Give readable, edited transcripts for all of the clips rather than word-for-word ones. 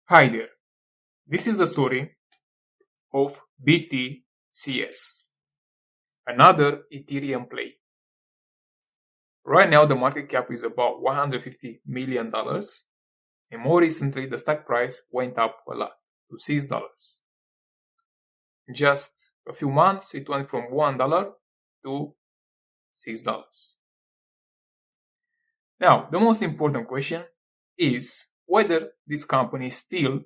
Hi there, this is the story of BTCS, another Ethereum play. Right now the market cap is about $150 million, and more recently the stock price went up a lot to $6. Just a few months it went from $1 to $6. Now the most important question is whether this company is still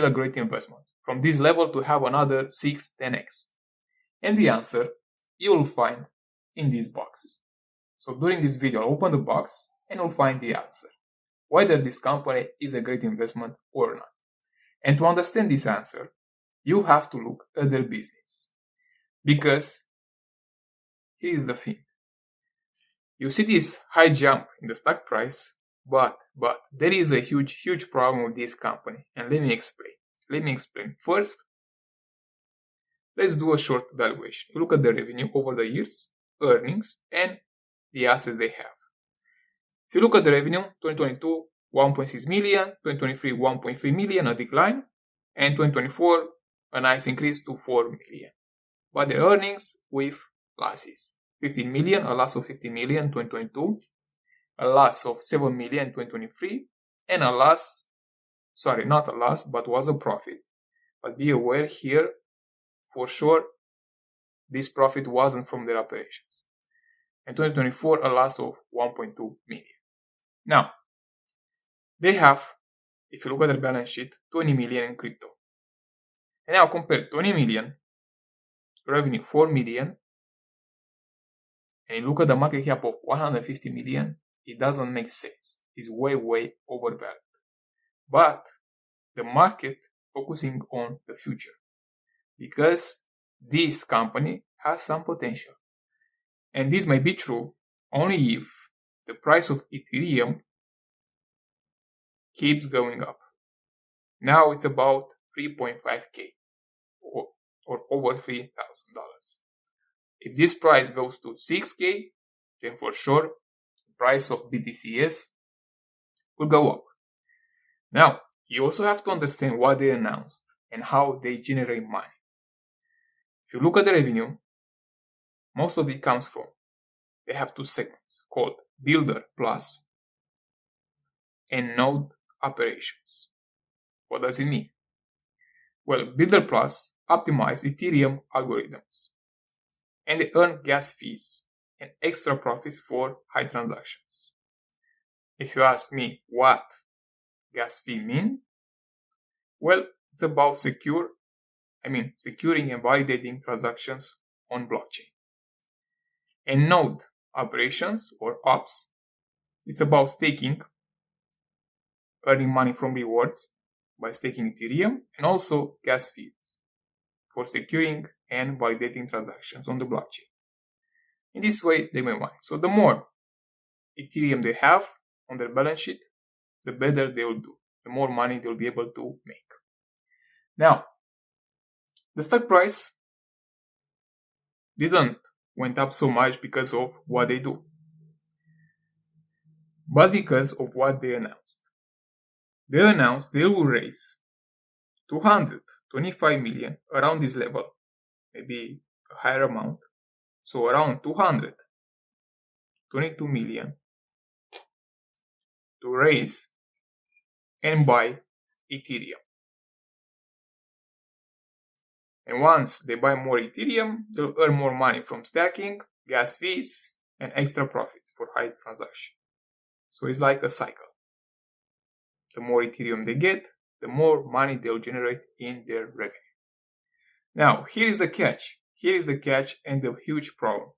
a great investment from this level to have another 6-10x. And the answer you will find in this box. So during this video, I'll open the box and you'll find the answer, whether this company is a great investment or not. And to understand this answer, you have to look at their business. Because here is the thing. You see this high jump in the stock price, but there is a huge problem with this company, and let me explain. First, let's do a short evaluation. You look at the revenue over the years, earnings, and the assets they have. If you look at the revenue, 2022, 1.6 million, 2023, 1.3 million, a decline, and 2024, a nice increase to 4 million. But the earnings with losses. 15 million, a loss of 15 million in 2022, a loss of 7 million in 2023, and not a loss, but was a profit. But be aware here, for sure, this profit wasn't from their operations. In 2024, a loss of 1.2 million. Now, they have, if you look at their balance sheet, 20 million in crypto. And now compare 20 million, revenue 4 million, and you look at the market cap of 150 million, it doesn't make sense. It's way overvalued. But the market focusing on the future, because this company has some potential. And this may be true only if the price of Ethereum keeps going up. Now it's about 3.5k or over $3,000. If this price goes to 6k, then for sure the price of BTCS will go up. Now, you also have to understand what they announced and how they generate money. If you look at the revenue, most of it comes from, they have two segments called Builder Plus and Node Operations. What does it mean? Well, Builder Plus optimize Ethereum algorithms, and they earn gas fees and extra profits for high transactions. If you ask me what gas fee mean, well, it's about securing and validating transactions on blockchain. And node operations or ops, it's about staking, earning money from rewards by staking Ethereum, and also gas fees for securing and validating transactions on the blockchain. In this way, they make money. So the more Ethereum they have on their balance sheet, the better they will do, the more money they'll be able to make. Now, the stock price didn't went up so much because of what they do, but because of what they announced. They announced they will raise 225 million, around this level, maybe a higher amount, so around 222 million to raise and buy Ethereum. And once they buy more Ethereum, they'll earn more money from stacking, gas fees, and extra profits for high transaction. So it's like a cycle. The more Ethereum they get, the more money they'll generate in their revenue. Now, here is the catch. Here is the catch and the huge problem.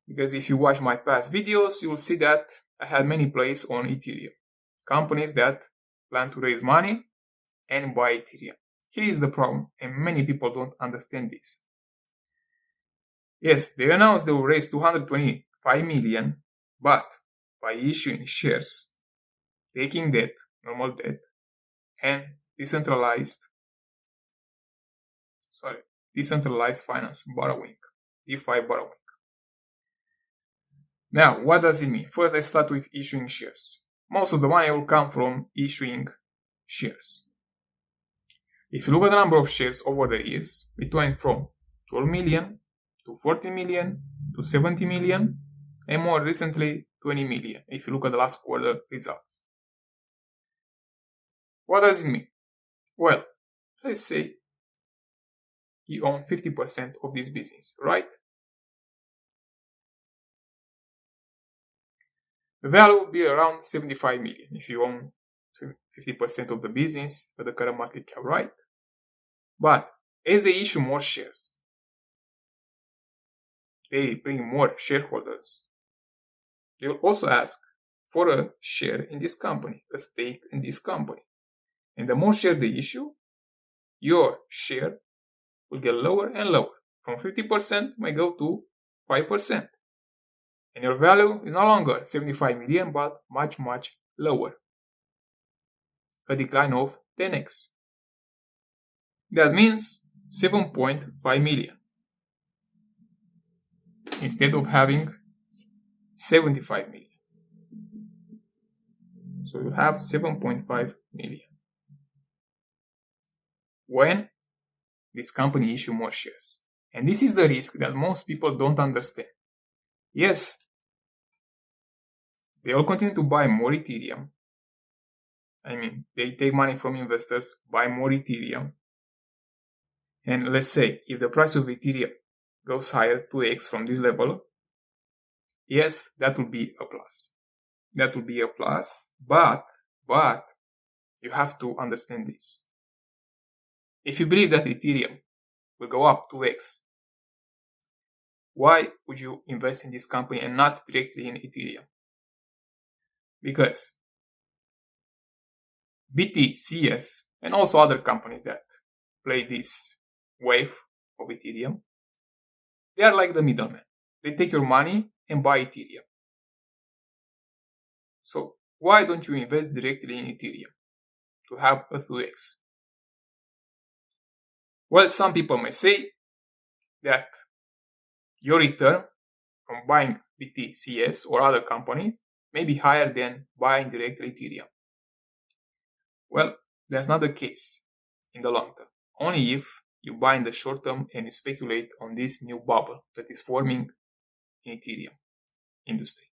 Because if you watch my past videos, you will see that I had many plays on Ethereum. Companies that plan to raise money and buy Ethereum. Here is the problem, and many people don't understand this. Yes, they announced they will raise 225 million, but by issuing shares, taking debt, normal debt, and decentralized finance borrowing, DeFi borrowing. Now, what does it mean? First, let's start with issuing shares. Most of the money will come from issuing shares. If you look at the number of shares over the years, it went from 12 million to 40 million to 70 million and more recently 20 million if you look at the last quarter results. What does it mean? Well, let's say you own 50% of this business, right? The value will be around 75 million if you own 50% of the business at the current market cap, right? But as they issue more shares, they bring more shareholders. They will also ask for a share in this company, a stake in this company. And the more shares they issue, your share will get lower and lower. From 50% may go to 5%. And your value is no longer 75 million, but much, much lower. A decline of 10x. That means 7.5 million. Instead of having 75 million. So you have 7.5 million. When this company issue more shares. And this is the risk that most people don't understand. Yes, they will continue to buy more Ethereum. I mean, they take money from investors, buy more Ethereum. And let's say, if the price of Ethereum goes higher, 2x from this level, yes, that will be a plus. That will be a plus, but you have to understand this. If you believe that Ethereum will go up 2x, why would you invest in this company and not directly in Ethereum? Because BTCS and also other companies that play this wave of Ethereum, they are like the middleman. They take your money and buy Ethereum. So why don't you invest directly in Ethereum to have a 2x? Well, some people may say that your return from buying BTCS or other companies may be higher than buying directly Ethereum. Well, that's not the case in the long term. Only if you buy in the short term and you speculate on this new bubble that is forming in Ethereum industry.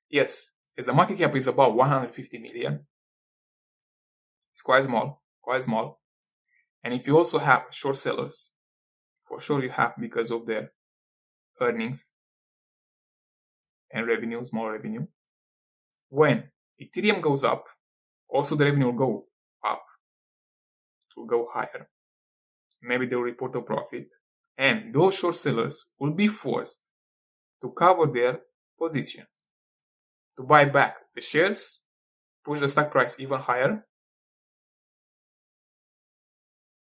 Yes, as the market cap is about 150 million, it's quite small. And if you also have short sellers, for sure you have because of their earnings and revenue, small revenue. When Ethereum goes up, also the revenue will go up. It will go higher. Maybe they'll report a profit. And those short sellers will be forced to cover their positions, to buy back the shares, push the stock price even higher.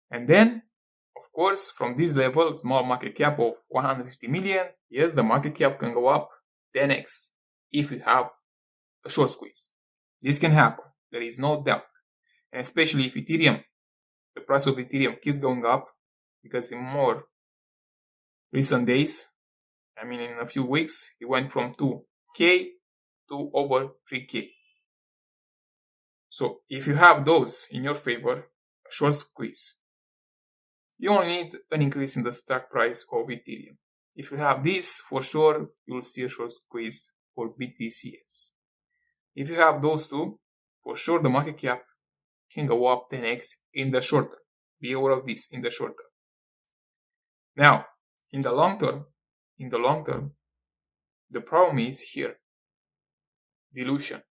And then, of course, from this level, small market cap of 150 million, yes, the market cap can go up 10x if you have a short squeeze. This can happen. There is no doubt. And especially if Ethereum, the price of Ethereum keeps going up, because in more recent days, in a few weeks, it went from 2K to over 3K. So if you have those in your favor, a short squeeze, you only need an increase in the stock price of Ethereum. If you have this, for sure, you will see a short squeeze for BTCS. If you have those two, for sure the market cap can go up 10x in the short term. Be aware of this in the short term. Now, in the long term, the problem is here. Dilution.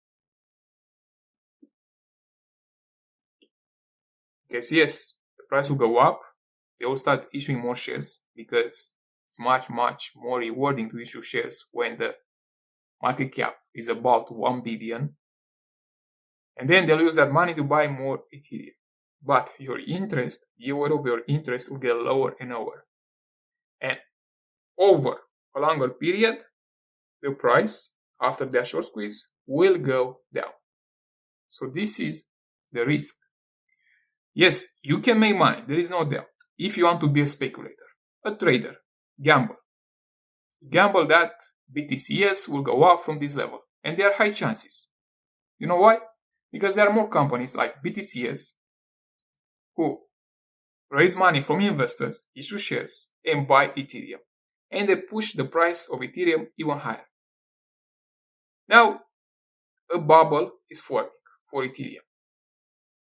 Because yes, the price will go up. They will start issuing more shares because it's much, much more rewarding to issue shares when the market cap is about 1 billion. And then they'll use that money to buy more Ethereum. But your interest, the aware of your interest will get lower and lower. And over a longer period, the price, after that short squeeze, will go down. So this is the risk. Yes, you can make money, there is no doubt. If you want to be a speculator, a trader, gamble that BTCS will go up from this level. And there are high chances. You know why? Because there are more companies like BTCS who raise money from investors, issue shares, and buy Ethereum. And they push the price of Ethereum even higher. Now, a bubble is forming for Ethereum.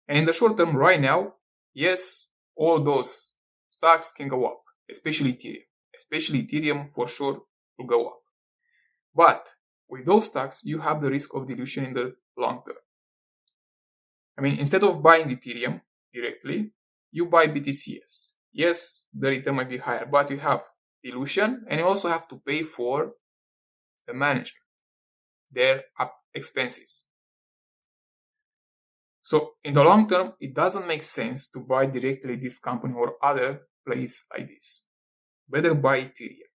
And in the short term, right now, yes, all those stocks can go up, especially Ethereum. Especially Ethereum for sure will go up. But with those stocks, you have the risk of dilution in the long term. I mean, instead of buying Ethereum directly, you buy BTCS. Yes, the return might be higher, but you have dilution and you also have to pay for the management, their expenses. So in the long term, it doesn't make sense to buy directly this company or other place like this. Better buy Ethereum.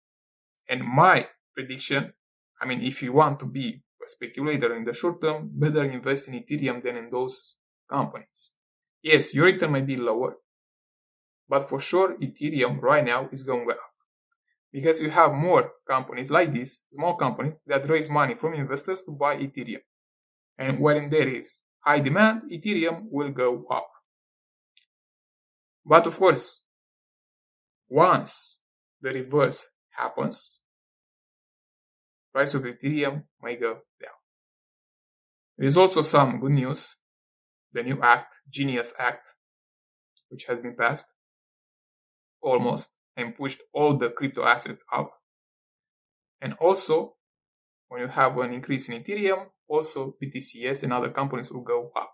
And my prediction, I mean, if you want to be a speculator in the short term, better invest in Ethereum than in those companies. Yes, your return might be lower, but for sure Ethereum right now is going up. Because you have more companies like this, small companies that raise money from investors to buy Ethereum. And when there is high demand, Ethereum will go up. But of course, once the reverse happens, price of Ethereum might go down. There is also some good news. The new act, Genius Act, which has been passed almost and pushed all the crypto assets up. And also, when you have an increase in Ethereum, also BTCS and other companies will go up.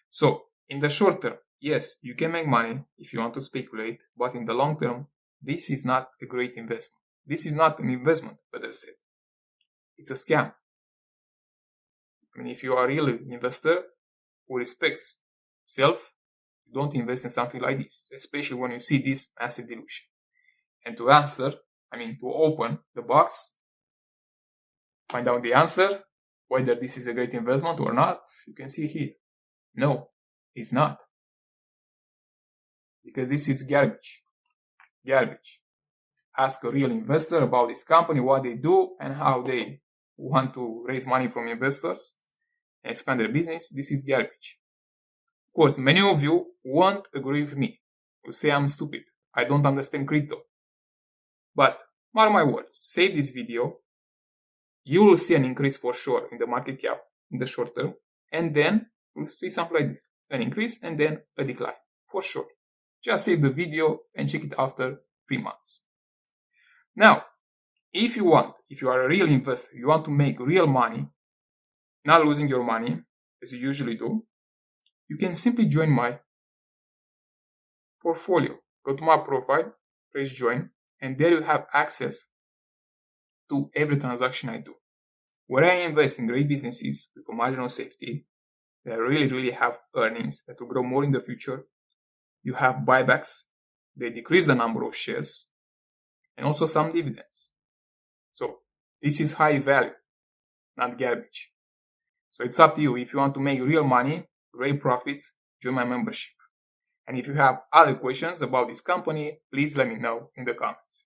So, in the short term, yes, you can make money if you want to speculate, but in the long term, this is not a great investment. This is not an investment, better said. It's a scam. I mean, if you are a real investor who respects self, you don't invest in something like this, especially when you see this massive dilution. And to open the box, find out the answer, whether this is a great investment or not, you can see here. No, it's not. Because this is garbage. Garbage. Ask a real investor about this company, what they do, and how they want to raise money from investors and expand their business. This is garbage. Of course, many of you won't agree with me. You say I'm stupid. I don't understand crypto. But, mark my words, save this video. You will see an increase for sure in the market cap in the short term. And then you'll see something like this. An increase and then a decline. For sure. Just save the video and check it after 3 months. Now, if you are a real investor, you want to make real money, not losing your money, as you usually do, you can simply join my portfolio. Go to my profile, press join, and there you have access to every transaction I do. Where I invest in great businesses with a margin of safety that really have earnings that will grow more in the future. You have buybacks, they decrease the number of shares, and also some dividends. So this is high value, not garbage. So it's up to you. If you want to make real money, great profits, join my membership. And if you have other questions about this company, please let me know in the comments.